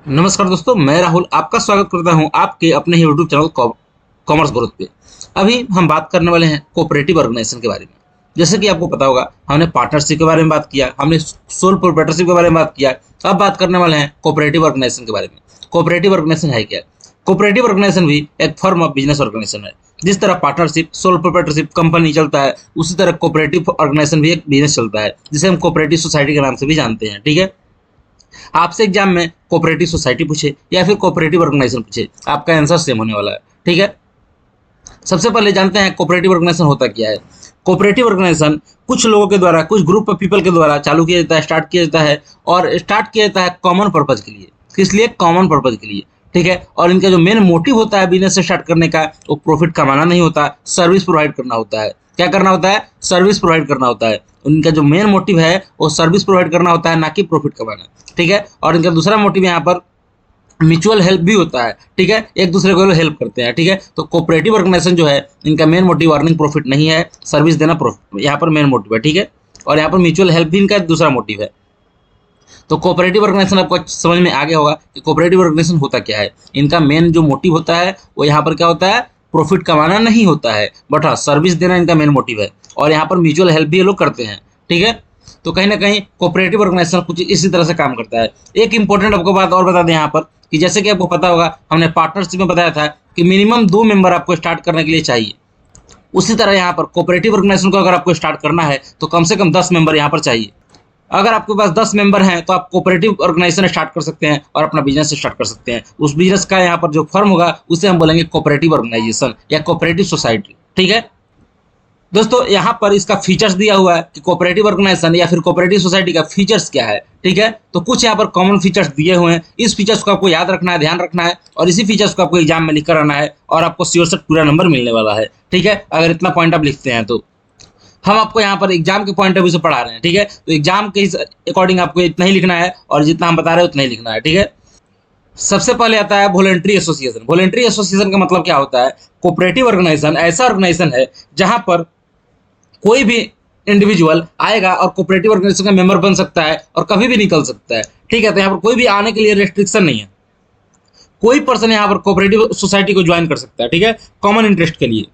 नमस्कार दोस्तों, मैं राहुल आपका स्वागत करता हूं आपके अपने ही यूट्यूब चैनल कॉमर्स ग्रोथ पे। अभी हम बात करने वाले हैं कोऑपरेटिव ऑर्गेनाइजेशन के बारे में। जैसे कि आपको पता होगा, हमने पार्टनरशिप के बारे में बात किया, हमने सोल प्रोप्राइटरशिप के बारे में बात किया। अब बात करने वाले हैं कोऑपरेटिव ऑर्गेनाइजेशन के बारे में। कोऑपरेटिव ऑर्गेनाइजेशन है क्या? कोऑपरेटिव ऑर्गेनाइजेशन भी एक फॉर्म ऑफ बिजनेस ऑर्गेनाइजेशन है। जिस तरह पार्टनरशिप, सोल प्रोप्राइटरशिप कंपनी चलता है, उसी तरह कोऑपरेटिव ऑर्गेनाइजेशन भी एक बिजनेस चलता है, जिसे हम कोऑपरेटिव सोसाइटी के नाम से भी जानते हैं। ठीक है, आपसे एग्जाम में कोऑपरेटिव सोसाइटी पूछे या फिर कोऑपरेटिव ऑर्गेनाइजेशन पूछे, आपका आंसर सेम होने वाला है। ठीक है, सबसे पहले जानते हैं कोऑपरेटिव ऑर्गेनाइजेशन होता क्या है। कोऑपरेटिव ऑर्गेनाइजेशन कुछ लोगों के द्वारा, कुछ ग्रुप ऑफ पीपल के द्वारा चालू किया जाता है, स्टार्ट किया जाता है। और स्टार्ट किया जाता है कॉमन पर्पज के लिए। किस लिए? कॉमन पर्पज के लिए। ठीक है, और इनका जो मेन मोटिव होता है बिजनेस से स्टार्ट करने का, वो प्रॉफिट कमाना नहीं होता, सर्विस प्रोवाइड करना होता है। क्या करना होता है? सर्विस प्रोवाइड करना होता है। उनका जो मेन मोटिव है वो सर्विस प्रोवाइड करना होता है, ना कि प्रॉफिट कमाना। ठीक है, और इनका दूसरा मोटिव यहाँ पर म्यूचुअल हेल्प भी होता है। ठीक है, एक दूसरे को हेल्प करते हैं। ठीक है, तो कोऑपरेटिव ऑर्गेनाइजेशन जो है, इनका मेन मोटिव अर्निंग प्रॉफिट नहीं है, सर्विस देना प्रॉफिट यहाँ पर मेन मोटिव है। ठीक है, और यहाँ पर म्यूचुअल हेल्प भी इनका दूसरा मोटिव है। तो कोऑपरेटिव ऑर्गेनाइजेशन आपको समझ में आ गया होगा कि कोऑपरेटिव ऑर्गेनाइजेशन होता क्या है। इनका मेन जो मोटिव होता है वो यहाँ पर क्या होता है? प्रॉफिट कमाना नहीं होता है, बट हाँ, सर्विस देना इनका मेन मोटिव है। और यहाँ पर म्यूचुअल हेल्प भी ये लोग करते हैं। ठीक है, तो कहीं ना कहीं कोऑपरेटिव ऑर्गेनाइजेशन कुछ इसी तरह से काम करता है। एक इंपॉर्टेंट आपको बात और बता दें यहाँ पर, कि जैसे कि आपको पता होगा, हमने पार्टनरशिप में बताया था कि मिनिमम 2 मेंबर आपको स्टार्ट करने के लिए चाहिए। उसी तरह यहाँ पर कोऑपरेटिव ऑर्गेनाइजेशन को अगर आपको स्टार्ट करना है तो कम से कम 10 मेंबर यहाँ पर चाहिए। अगर आपके पास 10 मेंबर हैं तो आप कोऑपरेटिव ऑर्गेनाइजेशन स्टार्ट कर सकते हैं और अपना बिजनेस स्टार्ट कर सकते हैं। उस बिजनेस का यहाँ पर जो फर्म होगा उसे हम बोलेंगे कोऑपरेटिव ऑर्गेनाइजेशन या कोऑपरेटिव सोसाइटी। ठीक है दोस्तों, यहाँ पर इसका फीचर्स दिया हुआ है कि कोऑपरेटिव ऑर्गेनाइजेशन या फिर कोऑपरेटिव सोसाइटी का फीचर्स क्या है। ठीक है, तो कुछ यहाँ पर कॉमन फीचर्स दिए हुए हैं। इस फीचर्स को आपको याद रखना है, ध्यान रखना है, और इसी फीचर्स को आपको एग्जाम में लिख कर आना है, और आपको श्योर से पूरा नंबर मिलने वाला है। ठीक है, अगर इतना पॉइंट आप लिखते हैं तो हम आपको यहाँ पर एग्जाम के पॉइंट ऑफ व्यू से पढ़ा रहे हैं। ठीक है, तो एग्जाम के अकॉर्डिंग आपको इतना ही लिखना है, और जितना हम बता रहे हैं उतना ही लिखना है। ठीक है, सबसे पहले आता है वॉलंटरी एसोसिएशन। वॉलंटरी एसोसिएशन का मतलब क्या होता है? कोऑपरेटिव ऑर्गेनाइजेशन ऐसा ऑर्गेनाइजेशन है जहां पर कोई भी इंडिविजुअल आएगा और कोऑपरेटिव ऑर्गेनाइजेशन का मेंबर बन सकता है और कभी भी निकल सकता है। ठीक है, तो यहाँ पर कोई भी आने के लिए रेस्ट्रिक्शन नहीं है। कोई पर्सन यहाँ पर कोऑपरेटिव सोसाइटी को ज्वाइन कर सकता है। ठीक है, कॉमन इंटरेस्ट के लिए।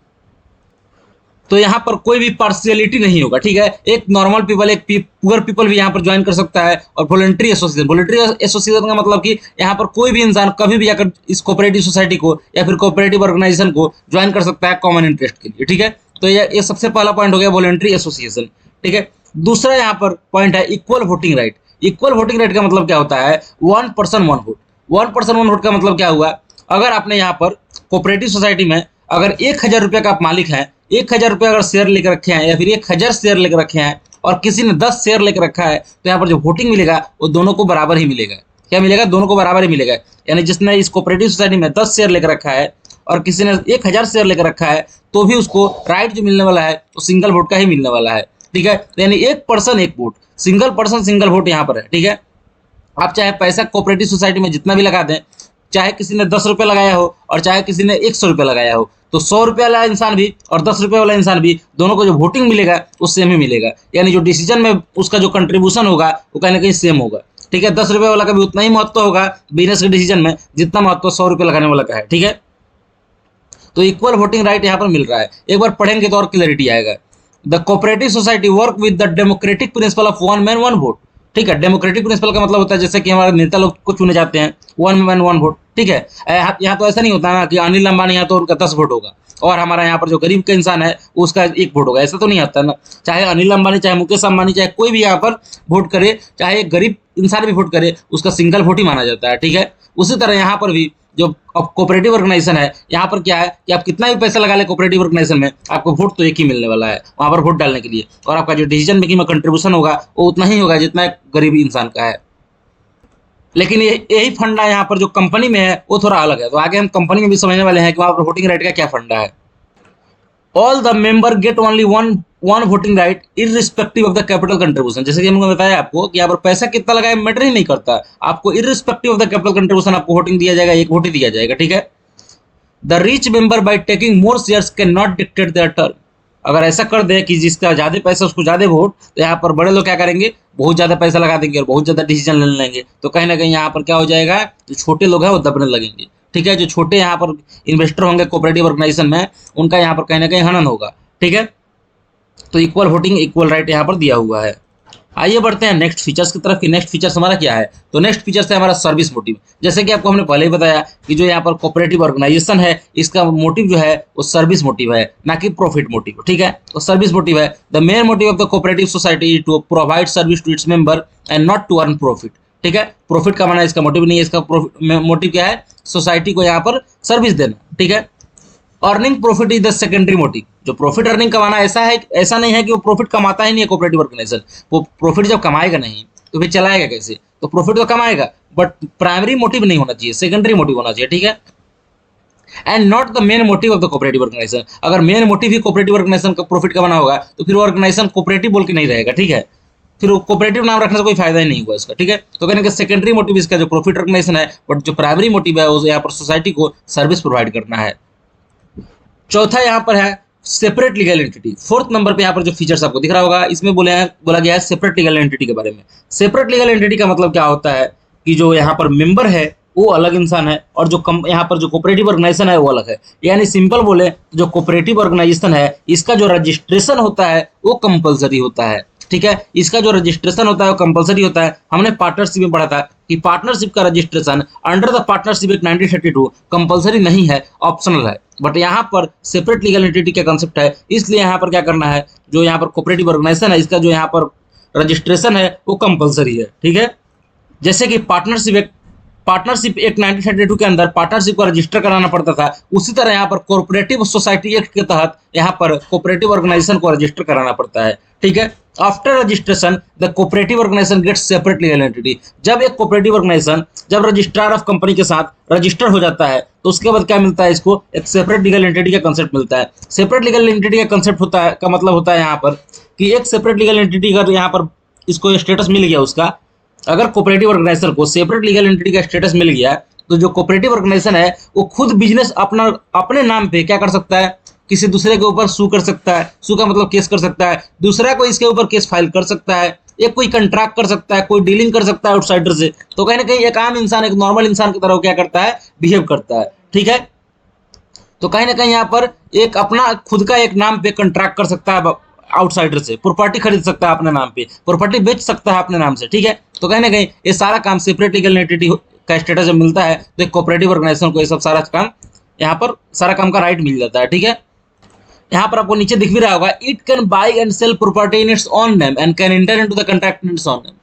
तो यहाँ पर कोई भी पार्शियलिटी नहीं होगा। ठीक है, एक नॉर्मल पीपल, एक पुअर पीपल भी यहाँ पर ज्वाइन कर सकता है। और वॉलंटरी एसोसिएशन, वॉलंटरी एसोसिएशन का मतलब कि यहाँ पर कोई भी इंसान कभी भी आकर इस कोऑपरेटिव सोसाइटी को या फिर कोऑपरेटिव ऑर्गेनाइजेशन को ज्वाइन कर सकता है कॉमन इंटरेस्ट के लिए। ठीक है, तो ये सबसे पहला पॉइंट हो गया वॉलंटरी एसोसिएशन। ठीक है, दूसरा यहाँ पर पॉइंट है equal voting right. Equal voting right का मतलब क्या होता है? 1 पर्सन 1 वोट। 1 पर्सन 1 वोट का मतलब क्या हुआ? अगर आपने यहाँ पर कोऑपरेटिव सोसाइटी में अगर 1,000 रुपये का आप मालिक हैं, 1,000 रुपये अगर शेयर लेकर रखे हैं, या फिर 1,000 शेयर लेकर रखे हैं, और किसी ने 10 शेयर लेकर रखा है, तो यहाँ पर जो वोटिंग मिलेगा वो दोनों को बराबर ही मिलेगा। क्या मिलेगा? दोनों को बराबर ही मिलेगा। यानी जिसने इस कोऑपरेटिव सोसाइटी में 10 शेयर लेकर रखा है और किसी ने 1,000 शेयर लेकर रखा है, तो भी उसको राइट जो मिलने वाला है वो सिंगल वोट का ही मिलने वाला है। ठीक है, यानी 1 person 1 vote, single person single vote यहाँ पर है। ठीक है, आप चाहे पैसा कोऑपरेटिव सोसाइटी में जितना भी लगा दें, चाहे किसी ने 10 रुपये लगाया हो और चाहे किसी ने 100 रुपये लगाया हो, तो 100 रुपये वाला इंसान भी और 10 रुपये वाला इंसान भी, दोनों को जो वोटिंग मिलेगा वो सेम ही मिलेगा। यानी जो डिसीजन में उसका जो कंट्रीब्यूशन होगा वो कहीं ना कहीं सेम होगा। ठीक है, 10 रुपये वाला का भी उतना ही महत्व होगा बिजनेस के डिसीजन में जितना महत्व 100 रुपये लगाने वाला का है। ठीक है, तो इक्वल वोटिंग राइट यहाँ पर मिल रहा है। एक बार पढ़ेंगे तो और क्लैरिटी आएगा। The cooperative society work with the democratic principle of 1 man 1 vote. ठीक है, डेमोक्रेटिक प्रिंसिपल का मतलब होता है जैसे कि हमारे नेता लोग को चुने जाते हैं 1 मैन 1 वोट। ठीक है, यहाँ तो ऐसा नहीं होता ना कि अनिल अंबानी यहाँ तो उनका 10 वोट होगा और हमारा यहाँ पर जो गरीब का इंसान है उसका 1 वोट होगा। ऐसा तो नहीं आता ना। चाहे अनिल अंबानी, चाहे मुकेश अंबानी, चाहे कोई भी यहाँ पर वोट करे, चाहे एक गरीब इंसान भी वोट करे, उसका सिंगल वोट ही माना जाता है। ठीक है, उसी तरह यहाँ पर भी जो कोऑपरेटिव ऑर्गेनाइजेशन है, यहाँ पर क्या है कि आप कितना भी पैसा लगा ले कोऑपरेटिव ऑर्गेनाइजेशन में, आपको वोट तो एक ही मिलने वाला है वहाँ पर वोट डालने के लिए, और आपका जो डिसीजन मेकिंग में कंट्रीब्यूशन होगा वो उतना ही होगा जितना एक गरीब इंसान का है। लेकिन यही फंडा यहाँ पर जो कंपनी में है वो थोड़ा अलग है। तो आगे हम कंपनी में भी समझने वाले हैं कि वहाँ पर वोटिंग राइट का क्या फंडा है। All the member get only one one voting right irrespective of the capital contribution. जैसे कि हमने बताया आपको कि यहाँ पर पैसा कितना लगाए मैटर ही नहीं करता, आपको irrespective of the capital contribution आपको वोटिंग दिया जाएगा, 1 वोट ही दिया जाएगा। ठीक है, the rich member by taking more shares can not dictate there term. अगर ऐसा कर दे कि जिसका ज्यादा पैसा उसको ज्यादा वोट, तो यहाँ पर बड़े लोग क्या करेंगे, बहुत ज्यादा पैसा लगा देंगे और बहुत ज्यादा डिसीजन ले लेंगे। तो कहीं ना कहीं यहाँ पर क्या हो जाएगा, जो छोटे लोग हैं वो दबने लगेंगे। ठीक है, जो छोटे यहाँ पर इन्वेस्टर होंगे कोऑपरेटिव ऑर्गेनाइजेशन में, उनका यहाँ पर कहीं ना कहीं हनन होगा। ठीक है, तो इक्वल वोटिंग इक्वल राइट यहाँ पर दिया हुआ है। आइए बढ़ते हैं नेक्स्ट फीचर्स की तरफ कि नेक्स्ट फीचर्स हमारा क्या है। तो नेक्स्ट फीचर्स है हमारा सर्विस मोटिव। जैसे कि आपको हमने पहले ही बताया कि जो यहाँ पर कोऑपरेटिव ऑर्गेनाइजेशन है, इसका मोटिव जो है वो सर्विस मोटिव है, ना कि प्रॉफिट मोटिव। ठीक है, तो सर्विस मोटिव है। The main motive of the cooperative society to provide service to its member and not to earn profit. ठीक है, प्रॉफिट कमाना इसका मोटिव नहीं है, इसका मोटिव क्या है, सोसाइटी को यहाँ पर सर्विस देना। ठीक है, earning profit is the secondary motive. जो प्रॉफिट अर्निंग कमाना ऐसा है, ऐसा नहीं है कि वो प्रॉफिट कमाता ही नहीं है कोऑपरेटिव ऑर्गेनाइजेशन। वो प्रॉफिट जब कमाएगा नहीं तो फिर चलाएगा कैसे, तो प्रॉफिट तो कमाएगा बट प्राइमरी मोटिव नहीं होना चाहिए, सेकेंडरी मोटिव होना चाहिए। ठीक है, and not the main motive of the cooperative organization. अगर मेन मोटिव ही कोऑपरेटिव ऑर्गेनाइजेशन का प्रॉफिट कमाना होगा तो फिर वो ऑर्गेनाइजेशन कोऑपरेटिव बोल के नहीं रहेगा। ठीक है, फिर वो कोऑपरेटिव नाम रखने से कोई फायदा ही नहीं हुआ इसका। ठीक है, तो कहने का सेकेंडरी मोटिव इसका जो प्रॉफिट ऑर्गेनाइजेशन है, बट जो प्राइमरी मोटिव है वो यहाँ पर सोसाइटी को सर्विस प्रोवाइड करना है। चौथा यहाँ पर है separate legal entity. Fourth number पे यहाँ पर जो फीचर्स आपको दिख रहा होगा, इसमें बोला गया है सेपरेट लीगल एंटिटी के बारे में। सेपरेट लीगल एंटिटी का मतलब क्या होता है कि जो यहाँ पर मेंबर है वो अलग इंसान है और जो यहाँ पर जो कोऑपरेटिव ऑर्गेनाइजेशन है वो अलग है। यानी सिंपल बोले तो जो कोऑपरेटिव ऑर्गेनाइजेशन है इसका जो रजिस्ट्रेशन होता है वो कंपलसरी होता है। ठीक है, इसका जो रजिस्ट्रेशन होता है वो कंपलसरी होता है। हमने पार्टनरशिप में पढ़ा था कि पार्टनरशिप का registration under the partnership act 1932 compulsory नहीं है, ऑप्शनल है। बट यहाँ पर सेपरेट लीगल एंटिटी का कंसेप्ट है, इसलिए यहाँ पर क्या करना है, जो यहाँ पर कोऑपरेटिव ऑर्गेनाइजेशन है इसका जो यहाँ पर रजिस्ट्रेशन है वो कंपलसरी है। ठीक है, जैसे कि पार्टनरशिप एक्ट 1932 के अंदर पार्टनरशिप को रजिस्टर कराना पड़ता था, उसी तरह यहाँ पर कोऑपरेटिव सोसाइटी एक्ट के तहत यहाँ पर कोऑपरेटिव ऑर्गेनाइजेशन को रजिस्टर कराना पड़ता है। ठीक है, after registration the cooperative organization gets separate legal entity. जब एक कोऑपरेटिव ऑर्गेनाइजेशन जब रजिस्ट्रार ऑफ कंपनी के साथ रजिस्टर हो जाता है तो उसके बाद क्या मिलता है, इसको एक सेपरेट लीगल एंटिटी का कंसेप्ट मिलता है। सेपरेट लीगल एंटिटी का कंसेप्ट होता है, का मतलब होता है यहाँ पर कि एक सेपरेट लीगल एंटिटी का यहाँ पर इसको स्टेटस मिल गया उसका। अगर कोऑपरेटिव ऑर्गेनाइजेशन को सेपरेट लीगल एंटिटी का स्टेटस मिल गया तो जो कोऑपरेटिव ऑर्गेनाइजेशन है वो खुद बिजनेस अपने नाम पे क्या कर सकता है, किसी दूसरे के ऊपर सू कर सकता है। सू का मतलब केस कर सकता है, दूसरा कोई इसके ऊपर केस फाइल कर सकता है, एक कोई कंट्रैक्ट कर सकता है, कोई डीलिंग कर सकता है आउटसाइडर से। तो कहीं ना कहीं एक आम इंसान, एक नॉर्मल इंसान की तरह क्या करता है, बिहेव करता है। ठीक है, तो कहीं ना कहीं यहाँ पर एक अपना खुद का एक नाम पे कंट्रैक्ट कर सकता है आउटसाइडर से, प्रॉपर्टी खरीद सकता है अपने नाम पे, प्रॉपर्टी बेच सकता है अपने नाम से। ठीक है, तो कहीं ना कहीं ये सारा काम सेपरेट लीगल एंटिटी का स्टेटस जब मिलता है तो एक कोऑपरेटिव ऑर्गेनाइजेशन को ये सब सारा काम, यहाँ पर सारा काम का राइट मिल जाता है। ठीक है, यहाँ पर आपको नीचे दिख भी रहा होगा, it can buy and sell property in its own name and can enter into the contract in its own name.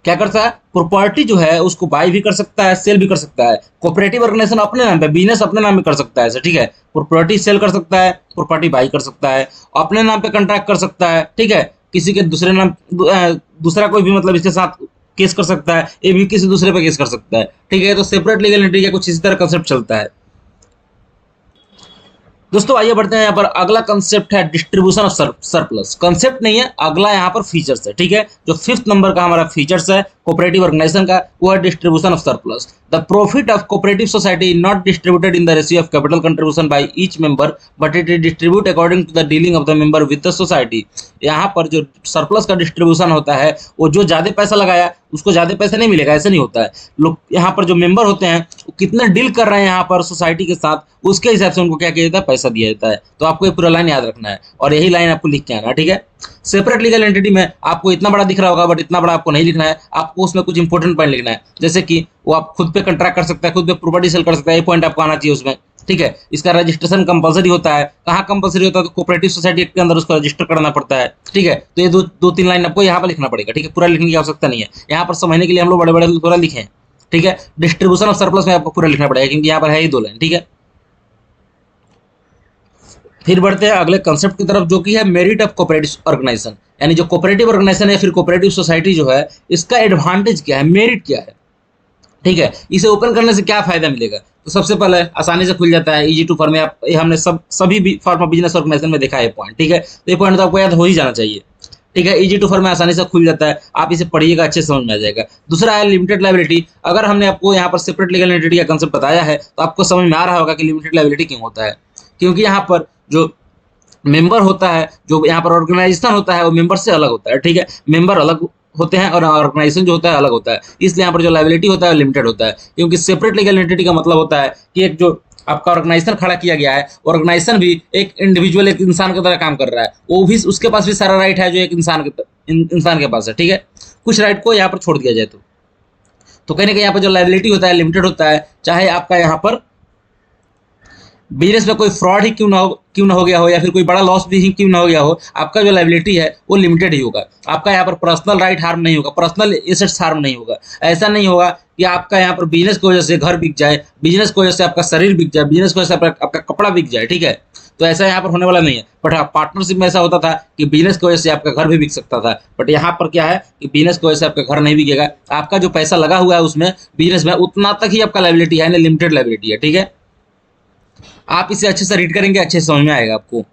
क्या करता है, प्रॉपर्टी जो है उसको बाई भी कर सकता है, सेल भी कर सकता है। कोऑपरेटिव ऑर्गेनाइजेशन अपने नाम पे, बिजनेस अपने नाम में कर सकता है। ठीक है, प्रॉपर्टी सेल कर सकता है, प्रॉपर्टी बाई कर सकता है, अपने नाम पे कॉन्ट्रैक्ट कर सकता है। ठीक है, किसी के दूसरे नाम, दूसरा कोई भी मतलब इसके साथ केस कर सकता है, ये भी किसी दूसरे पे केस कर सकता है। ठीक है, तो सेपरेट लीगल एंटिटी का कुछ इसी तरह कंसेप्ट चलता है। दोस्तों आइए बढ़ते हैं, यहाँ पर अगला कंसेप्ट है डिस्ट्रीब्यूशन ऑफ सरप्लस। कंसेप्ट नहीं है, अगला यहाँ पर फीचर्स है। ठीक है, जो 5th नंबर का हमारा फीचर्स है कोऑपरेटिव ऑर्गेनाइजेशन का, वो है distribution of surplus. The profit of cooperative society not distributed in the ratio of capital contribution by each member but it is distribute according to the dealing of the member with the society. यहाँ पर जो surplus का distribution होता है वो जो ज्यादा पैसा लगाया उसको ज्यादा पैसा नहीं मिलेगा, ऐसा नहीं होता है। लोग यहाँ पर जो मेंबर होते हैं वो कितने डील कर रहे हैं यहाँ पर सोसाइटी के साथ, उसके हिसाब से उनको क्या किया जाता है, पैसा दिया जाता है। तो आपको ये पूरा लाइन याद रखना है और यही लाइन आपको लिख के आना है। ठीक है, सेपरेट लीगल एंटिटी में आपको इतना बड़ा दिख रहा होगा बट इतना बड़ा आपको नहीं लिखना है, आपको उसमें कुछ इंपॉर्टेंट पॉइंट लिखना है। जैसे कि वो आप खुद पे कंट्रैक्ट कर सकता है, खुद पे प्रॉपर्टी सेल कर सकता है, ये पॉइंट आपको आना चाहिए उसमें। ठीक है, इसका रजिस्ट्रेशन कंपलसरी होता है। कहाँ कंपलसरी होता है, तो कोऑपरेटिव सोसाइटी के अंदर उसको रजिस्टर करना पड़ता है। ठीक है, तो ये दो तीन लाइन आपको यहाँ पर लिखना पड़ेगा। ठीक है, पूरा लिखने की आवश्यकता नहीं है, यहाँ पर समझने के लिए हम लोग बड़े बड़े थोड़ा लिखे हैं। ठीक है, डिस्ट्रीब्यूशन ऑफ सरप्लस में आपको पूरा लिखना पड़ेगा क्योंकि यहाँ पर है ही 2 लाइन। ठीक है, फिर बढ़ते हैं अगले कंसेप्ट की तरफ जो कि है मेरिट ऑफ कोऑपरेटिव ऑर्गेनाइजेशन। यानी जो कोऑपरेटिव ऑर्गेनाइजेशन है फिर कोऑपरेटिव सोसाइटी जो है, इसका एडवांटेज क्या है, मेरिट क्या है। ठीक है, इसे ओपन करने से क्या फायदा मिलेगा, तो सबसे पहले आसानी से खुल जाता है, इजी टू फॉर्म। हमने सभी भी फॉर्म ऑफ बिजनेस ऑर्गेनाइजेशन में देखा है पॉइंट। ठीक है, तो ये पॉइंट तो आपको याद हो ही जाना चाहिए। ठीक है, इजी टू फॉर्म में आसानी से खुल जाता है, आप इसे पढ़िएगा अच्छे समझ में आ जाएगा। दूसरा है लिमिटेड लायबिलिटी। अगर हमने आपको यहाँ पर सेपरेट लीगल एंटिटी का कंसेप्ट बताया है तो आपको समझ में आ रहा होगा कि लिमिटेड लायबिलिटी क्यों होता है, क्योंकि यहाँ पर जो मेंबर होता है, जो यहाँ पर ऑर्गेनाइजेशन होता है वो मेंबर से अलग होता है, ठीक है। मेंबर अलग होते हैं और ऑर्गेनाइजेशन जो होता है अलग होता है, इसलिए यहाँ पर जो लायबिलिटी होता है लिमिटेड होता है, क्योंकि सेपरेट लीगल एंटिटी का मतलब होता है कि एक जो आपका ऑर्गेनाइजेशन खड़ा किया गया है, ऑर्गेनाइजेशन भी एक इंडिविजुअल, एक इंसान की तरह काम कर रहा है, वो भी उसके पास भी सारा राइट है जो एक इंसान के पास है, ठीक है। कुछ राइट को यहाँ पर छोड़ दिया जाए तो कहीं ना कहीं यहाँ पर जो लायबिलिटी होता है लिमिटेड होता है, चाहे आपका यहाँ पर बिजनेस में कोई फ्रॉड ही क्यों ना हो गया हो, या फिर कोई बड़ा लॉस भी ही क्यों ना हो गया हो, आपका जो लायबिलिटी है वो लिमिटेड ही होगा। आपका यहाँ पर पर्सनल राइट हार्म नहीं होगा, पर्सनल एसेट्स हार्म नहीं होगा। ऐसा नहीं होगा कि आपका यहाँ पर बिजनेस की वजह से घर बिक जाए, बिजनेस की वजह से आपका शरीर बिक जाए, बिजनेस की वजह से आपका कपड़ा बिक जाए, ठीक है। तो ऐसा यहाँ पर होने वाला नहीं है। बट हाँ, पार्टनरशिप में ऐसा होता था कि बिजनेस की वजह से आपका घर भी बिक सकता था, बट यहाँ पर क्या है कि बिजनेस की वजह से आपका घर नहीं बिकेगा। आपका जो पैसा लगा हुआ है उसमें बिजनेस में, उतना तक ही आपका लायबिलिटी है, लिमिटेड लायबिलिटी है, ठीक है। आप इसे अच्छे से रीड करेंगे, अच्छे से समझ में आएगा आपको।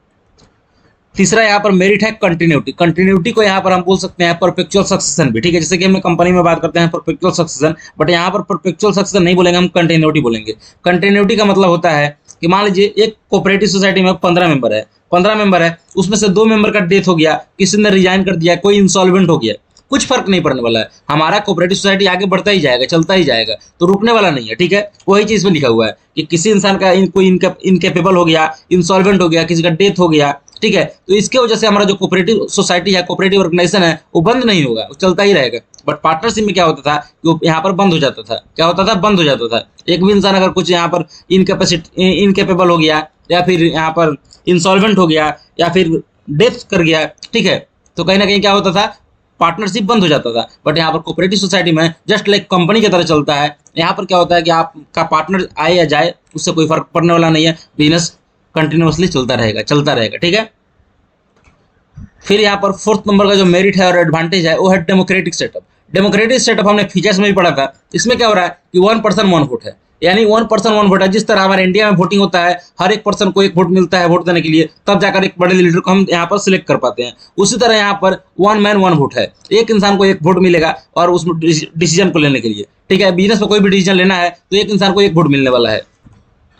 तीसरा यहाँ पर मेरिट है कंटिन्यूटी। कंटिन्यूटी को यहाँ पर हम बोल सकते हैं परपेचुअल सक्सेशन भी, ठीक है। जैसे कि हमने कंपनी में बात करते हैं परपेचुअल सक्सेशन, बट यहाँ पर परपेचुअल सक्सेशन नहीं बोलेंगे, हम कंटिन्यूटी बोलेंगे। कंटिन्यूटी का मतलब होता है कि मान लीजिए एक कोऑपरेटिव सोसाइटी में 15 मेंबर है, 15 मेंबर है, उसमें से 2 मेंबर का डेथ हो गया, किसी ने रिजाइन कर दिया, कोई इंसॉल्वेंट हो गया, कुछ फर्क नहीं पड़ने वाला है। हमारा कोऑपरेटिव सोसाइटी आगे बढ़ता ही जाएगा, चलता ही जाएगा, तो रुकने वाला नहीं है, ठीक है। वही चीज में लिखा हुआ है कि किसी इंसान का कोई इनकेपेबल हो गया, इंसॉल्वेंट हो गया, किसी का डेथ हो गया, ठीक है, तो इसके वजह से हमारा जो कोऑपरेटिव सोसाइटी है, कोऑपरेटिव ऑर्गेनाइजेशन है, वो बंद नहीं होगा, वो चलता ही रहेगा। बट पार्टनरशिप में क्या होता था कि वो यहाँ पर बंद हो जाता था। क्या होता था? बंद हो जाता था। एक भी इंसान अगर कुछ यहाँ पर इनकेपेबल हो गया, या फिर यहाँ पर इंसॉल्वेंट हो गया, या फिर डेथ कर गया, ठीक है, तो कहीं ना कहीं क्या होता था, पार्टनरशिप बंद हो जाता था। बट यहाँ पर कोऑपरेटिव सोसाइटी में जस्ट लाइक कंपनी की तरह चलता है। यहाँ पर क्या होता है कि आपका पार्टनर आए या जाए उससे कोई फर्क पड़ने वाला नहीं है, बिजनेस कंटिन्यूअसली चलता रहेगा, चलता रहेगा, ठीक है। फिर यहाँ पर फोर्थ नंबर का जो मेरिट है और एडवांटेज है वो है डेमोक्रेटिक सेटअप। डेमोक्रेटिक सेटअप हमने फीचर्स में भी पढ़ा था। इसमें क्या हो रहा है कि 1 पर्सन 1 वोट है, यानी 1 पर्सन 1 वोट है। जिस तरह हमारे इंडिया में वोटिंग होता है, हर एक पर्सन को एक वोट मिलता है वोट देने के लिए, तब जाकर एक बड़े लीडर को हम यहाँ पर सिलेक्ट कर पाते हैं। उसी तरह यहाँ पर 1 मैन 1 वोट है, एक इंसान को एक वोट मिलेगा और उसमें डिसीजन को लेने के लिए, ठीक है। बिजनेस में कोई भी डिसीजन लेना है तो एक इंसान को एक वोट मिलने वाला है।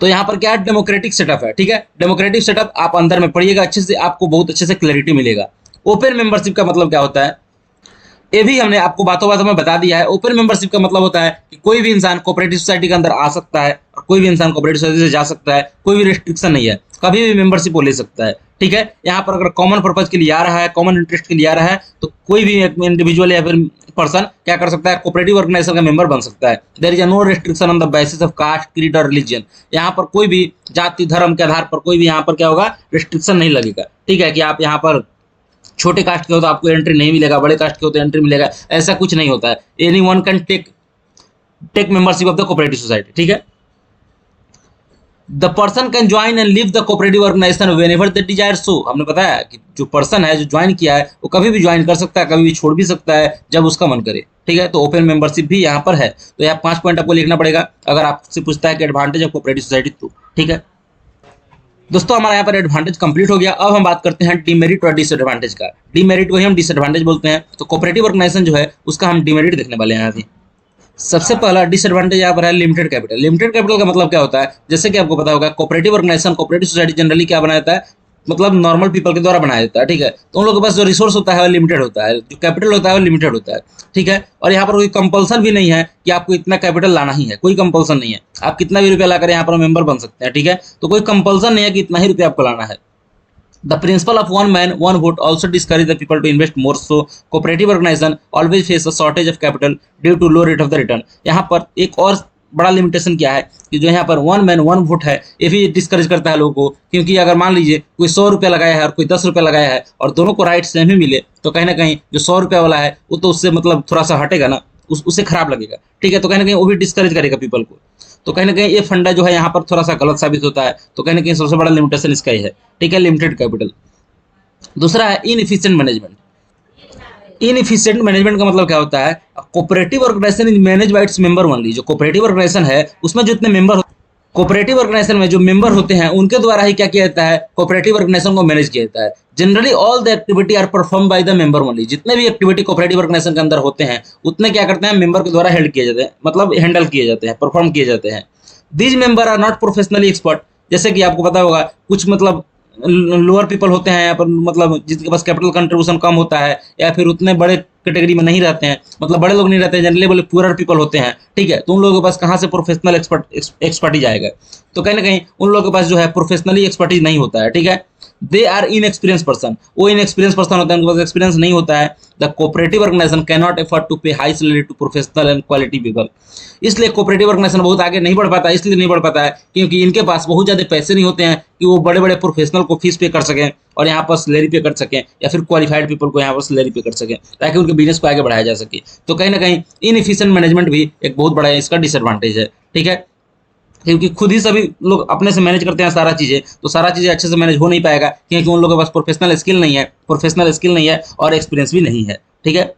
तो यहाँ पर क्या है, डेमोक्रेटिक सेटअप है, ठीक है। डेमोक्रेटिक सेटअप आप अंदर में पढ़िएगा अच्छे से, आपको बहुत अच्छे से क्लैरिटी मिलेगा। ओपन मेंबरशिप का मतलब क्या होता है, ये भी हमने आपको बातों बातों में बता दिया है। ओपन मेंबरशिप का मतलब होता है कि कोई भी इंसान कोऑपरेटिव सोसाइटी के अंदर आ सकता है और कोई भी इंसान कोऑपरेटिव सोसाइटी से जा सकता है, कोई भी रिस्ट्रिक्शन नहीं है, कभी भी मेंबरशिप वो ले सकता है, ठीक है। यहाँ पर अगर कॉमन पर्पज के लिए आ रहा है, कॉमन इंटरेस्ट के लिए आ रहा है, तो कोई भी इंडिविजुअल या फिर पर्सन क्या कर सकता है, कोऑपरेटिव ऑर्गेनाइजेशन का मेंबर बन सकता है। There is no restriction on the basis of caste, creed और रिलीजन। यहाँ पर कोई भी जाति धर्म के आधार पर कोई भी यहाँ पर क्या होगा, रिस्ट्रिक्शन नहीं लगेगा, ठीक है। कि आप यहाँ पर छोटे कास्ट के हो तो आपको एंट्री नहीं मिलेगा, बड़े कास्ट के हो तो एंट्री मिलेगा, ऐसा कुछ नहीं होता है। Any one can take membership of the cooperative society, ठीक है। The person can join and leave the cooperative organization whenever they desire so. हमने बताया कि जो पर्सन है, जो ज्वाइन किया है, वो कभी भी ज्वाइन कर सकता है, कभी भी छोड़ भी सकता है जब उसका मन करे, ठीक है। तो ओपन मेंबरशिप भी यहाँ पर है। तो यहाँ 5 पॉइंट आपको लिखना पड़ेगा अगर आपसे पूछता है कि एडवांटेज ऑफ कोऑपरेटिव सोसाइटी, तो ठीक है। दोस्तों हमारा यहाँ पर एडवांटेज कंप्लीट हो गया। अब हम बात करते हैं डीमेरिट और डिसएडवांटेज का। डीमेरिट को ही हम डिसएडवांटेज बोलते हैं। तो कोऑपरेटिव ऑर्गेनाइजेशन जो है उसका हम डीमेरिट देखने वाले हैं अभी। सबसे पहला डिसएडवांटेज यहाँ पर है लिमिटेड कैपिटल। लिमिटेड कैपिटल का मतलब क्या होता है, जैसे कि आपको पता होगा cooperative organization, cooperative society generally क्या बनाया जाता है, मतलब नॉर्मल पीपल के द्वारा बनाया जाता है, ठीक है। तो उन लोगों के पास जो रिसोर्स होता है वो लिमिटेड होता है, जो कैपिटल होता है वो लिमिटेड होता है, ठीक है। और यहाँ पर कोई कंपल्सन भी नहीं है कि आपको इतना कैपिटल लाना ही है, कोई कंपल्सन नहीं है। आप कितना भी रुपया लाकर यहाँ पर मेंबर बन सकते हैं, ठीक है। तो कोई कंपल्सन नहीं है कि इतना ही रुपया आपको लाना है। The principle of 1 man 1 vote also discourage the people to invest more, so cooperative organization always face a shortage of capital due to low rate of the return। यहाँ पर एक और बड़ा लिमिटेशन क्या है कि जो यहाँ पर 1 man 1 vote है, ये भी डिस्करेज करता है लोगों को, क्योंकि अगर मान लीजिए कोई 100 रुपया लगाया है और कोई 10 रुपया लगाया है और दोनों को राइट सेम ही मिले, तो कहीं ना कहीं जो 100 रुपया वाला है वो तो उससे मतलब थोड़ा सा हटेगा ना, उससे खराब लगेगा, ठीक है। तो कहीं ना कहीं वो भी डिस्करेज करेगा पीपल को। तो कहीं ना कहीं ये फंडा जो है यहाँ पर थोड़ा सा गलत साबित होता है। तो कहीं ना कहीं सबसे बड़ा लिमिटेशन इसका ही है, ठीक है, लिमिटेड कैपिटल। दूसरा है इनएफिशिएंट मैनेजमेंट। इनएफिशिएंट मैनेजमेंट का मतलब क्या होता है, cooperative organization is manage by its member only. जो कोऑपरेटिव ऑर्गेनाइजेशन है उसमें जितने मेंबर, कोऑपरेटिव ऑर्गेनाइजेशन में जो मेंबर होते हैं उनके द्वारा ही क्या किया जाता है, कोऑपरेटिव ऑर्गेनाइजेशन को मैनेज किया जाता है। Generally all the activity are perform by the member only. जितने भी एक्टिविटी कोऑपरेटिव ऑर्गेनाइजेशन के अंदर होते हैं उतने क्या करते हैं, मेंबर के द्वारा हेल्ड किए जाते हैं, मतलब हैंडल किए जाते हैं, परफॉर्म किए जाते हैं। These member are not professionally expert. जैसे कि आपको पता होगा कुछ मतलब लोअर पीपल होते हैं यहाँ पर, मतलब जिनके पास कैपिटल कंट्रीब्यूशन कम होता है या फिर उतने बड़े कैटेगरी में नहीं रहते हैं, मतलब बड़े लोग नहीं रहते हैं, जनरली बोले पुअर पीपल होते हैं, ठीक है, तो उन लोगों के पास कहाँ से प्रोफेशनल एक्सपर्टीज आएगा। तो कहीं ना कहीं उन लोगों के पास जो है प्रोफेशनली एक्सपर्टीज नहीं होता है, ठीक है। दे आर इनएक्सपीरियंस पर्सन, वो इनएक्सपीरियंस पर्सन होता है, उनके पास एक्सपीरियंस नहीं होता है। The cooperative organisation can not afford to pay high salary to professional and quality people. इसलिए कोऑपरेटिव ऑर्गेनाइजेशन बहुत आगे नहीं बढ़ पाता, इसलिए नहीं बढ़ पाता है क्योंकि इनके पास बहुत ज़्यादा पैसे नहीं होते हैं कि वो बड़े बड़े प्रोफेशनल को फीस पे कर सकें और यहाँ पर सैलरी पे कर सकें, या फिर क्वालिफाइड पीपल को यहाँ पर सैलरी पे कर सकें ताकि उनके बिजनेस को आगे बढ़ाया जा सके। तो कहीं ना कहीं इनएफिशिएंट मैनेजमेंट भी एक बहुत बड़ा इसका डिसएडवांटेज है, ठीक है, क्योंकि खुद ही सभी लोग अपने से मैनेज करते हैं सारा चीज़ें, तो सारा चीज़ें अच्छे से मैनेज हो नहीं पाएगा क्योंकि उन लोगों के पास प्रोफेशनल स्किल नहीं है और एक्सपीरियंस भी नहीं है, ठीक है।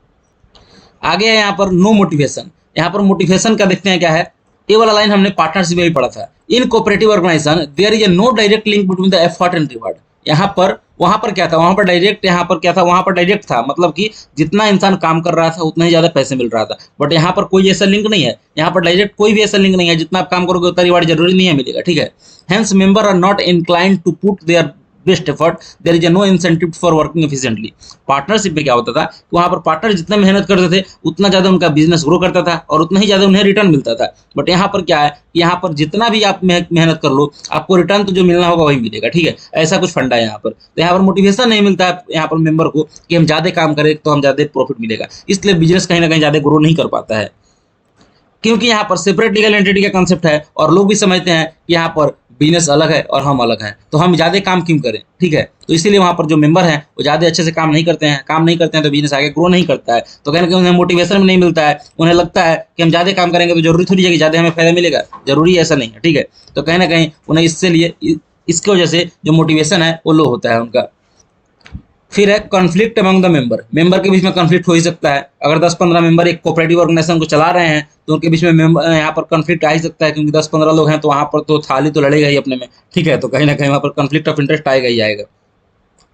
आगे है यहाँ पर नो मोटिवेशन। यहाँ पर मोटिवेशन का देखते हैं क्या है। ये वाला लाइन हमने पार्टनरशिप में भी पढ़ा था। In cooperative organization there is a no direct link between the effort and reward. यहाँ पर वहां पर क्या था, वहां पर डायरेक्ट, यहाँ पर क्या था, वहां पर डायरेक्ट था, मतलब कि जितना इंसान काम कर रहा था उतना ही ज्यादा पैसे मिल रहा था। बट यहाँ पर कोई ऐसा लिंक नहीं है, यहाँ पर डायरेक्ट कोई भी ऐसा लिंक नहीं है, जितना आप काम करोगे उतना रिवार्ड जरूरी नहीं है मिलेगा, ठीक है। Hence member are not inclined to put their best effort, there is no incentive for working efficiently. Partnership में क्या होता था कि वहां पर पार्टनर जितना मेहनत करते थे उतना ज्यादा उनका बिजनेस ग्रो करता था और उतना ही ज्यादा उन्हें रिटर्न मिलता था। बट यहाँ पर क्या है कि यहाँ पर जितना भी आप मेहनत कर लो आपको रिटर्न तो जो मिलना होगा वही मिलेगा, ठीक है, ऐसा कुछ फंडा है यहाँ पर। तो यहाँ पर मोटिवेशन नहीं मिलता है यहाँ पर मेंबर को कि हम ज्यादा काम करें तो हम ज्यादा प्रॉफिट मिलेगा, इसलिए बिजनेस कहीं ना कहीं ज्यादा ग्रो नहीं कर पाता है क्योंकि यहाँ पर सेपरेट लीगल एंटिटी का कंसेप्ट है और लोग भी समझते हैं कि यहाँ पर बिजनेस अलग है और हम अलग हैं, तो हम ज़्यादा काम क्यों करें, ठीक है। तो इसीलिए वहाँ पर जो मेंबर हैं वो ज़्यादा अच्छे से काम नहीं करते हैं, तो बिजनेस आगे ग्रो नहीं करता है। तो कहीं ना कहीं उन्हें मोटिवेशन भी नहीं मिलता है, उन्हें लगता है कि हम ज़्यादा काम करेंगे तो जरूरी थोड़ी है कि ज़्यादा हमें फायदा मिलेगा, जरूरी ऐसा नहीं है, ठीक है। तो कहीं ना कहीं उन्हें इससे लिए इसकी वजह से जो मोटिवेशन है वो लो होता है उनका। फिर है कॉन्फ्लिक्ट अमंग द मेंबर के बीच में कॉन्फ्लिक्ट हो ही सकता है। अगर 10-15 मेंबर एक कोऑपरेटिव ऑर्गेनाइजेशन को चला रहे हैं तो उनके बीच में यहाँ पर कॉन्फ्लिक्ट आ ही सकता है क्योंकि 10-15 लोग हैं तो वहाँ पर तो थाली तो लड़ेगा ही अपने में, ठीक है। तो कहीं ना कहीं वहाँ पर कॉन्फ्लिक्ट ऑफ इंटरेस्ट आएगा ही आएगा।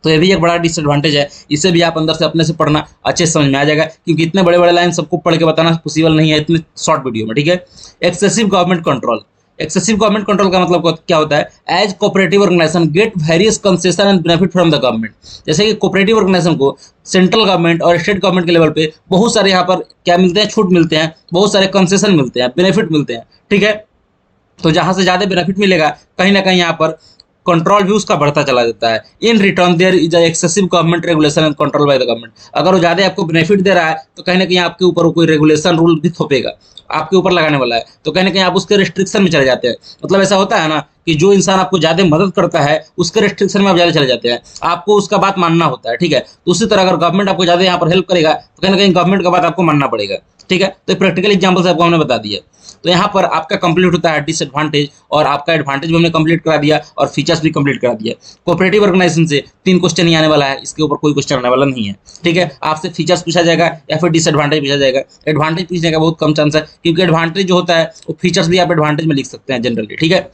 तो ये भी एक बड़ा डिसएडवांटेज है, इसे भी आप अंदर से अपने से पढ़ना अच्छे से समझ में आ जाएगा क्योंकि इतने बड़े बड़े लाइन सबको पढ़ के बताना पॉसिबल नहीं है इतने शॉर्ट वीडियो में, ठीक है। Excessive government control. Excessive government control का मतलब क्या होता है, as cooperative organization get various concession and benefit from the government. जैसे कि कोऑपरेटिव ऑर्गेनाइजेशन को सेंट्रल गवर्नमेंट और स्टेट गवर्नमेंट के लेवल पे बहुत सारे यहाँ पर क्या मिलते हैं, छूट मिलते हैं, बहुत सारे कंसेशन मिलते हैं, बेनिफिट मिलते हैं, ठीक है। तो जहां से ज्यादा बेनिफिट मिलेगा कहीं ना कहीं यहाँ पर कंट्रोल भी उसका बढ़ता चला जाता है। In return there is excessive government regulation and control by the government. अगर वो ज्यादा आपको बेनिफिट दे रहा है तो कहीं ना कहीं आपके ऊपर कोई रेगुलेशन रूल भी थोपेगा, आपके ऊपर लगाने वाला है, तो कहीं ना कहीं आप उसके रिस्ट्रिक्शन में चले जाते हैं। मतलब ऐसा होता है ना कि जो इंसान आपको ज्यादा मदद करता है उसके रिस्ट्रिक्शन में आप ज्यादा चले जाते हैं, आपको उसका बात मानना होता है, ठीक है। तो उसी तरह अगर गवर्नमेंट आपको ज्यादा यहाँ पर हेल्प करेगा तो कहीं ना कहीं गवर्नमेंट का बात आपको मानना पड़ेगा, ठीक है। तो प्रैक्टिकल एग्जाम्पल से आपको हमने बता दिया। तो यहाँ पर आपका कंप्लीट होता है डिसएडवांटेज और आपका एडवांटेज भी हमने कंप्लीट करा दिया और फीचर्स भी कंप्लीट करा दिया। कोऑपरेटिव ऑर्गेनाइजेशन से 3 क्वेश्चन ही आने वाला है, इसके ऊपर कोई क्वेश्चन आने वाला नहीं है, ठीक है। आपसे फीचर्स पूछा जाएगा या फिर डिसएडवांटेज पूछा जाएगा। एडवांटेज पूछने का बहुत कम चांस है क्योंकि एडवांटेज जो होता है वो फीचर्स भी आप एडवांटेज में लिख सकते हैं जनरली, ठीक है,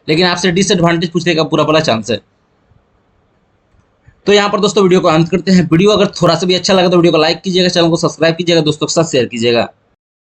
लेकिन आपसे डिसएडवांटेज पूछने का पूरा चांस है। तो यहाँ पर दोस्तों वीडियो को अंत करते हैं। वीडियो अगर थोड़ा सा भी अच्छा लगा तो वीडियो को लाइक कीजिएगा, चैनल को सब्सक्राइब कीजिएगा, दोस्तों के साथ शेयर कीजिएगा।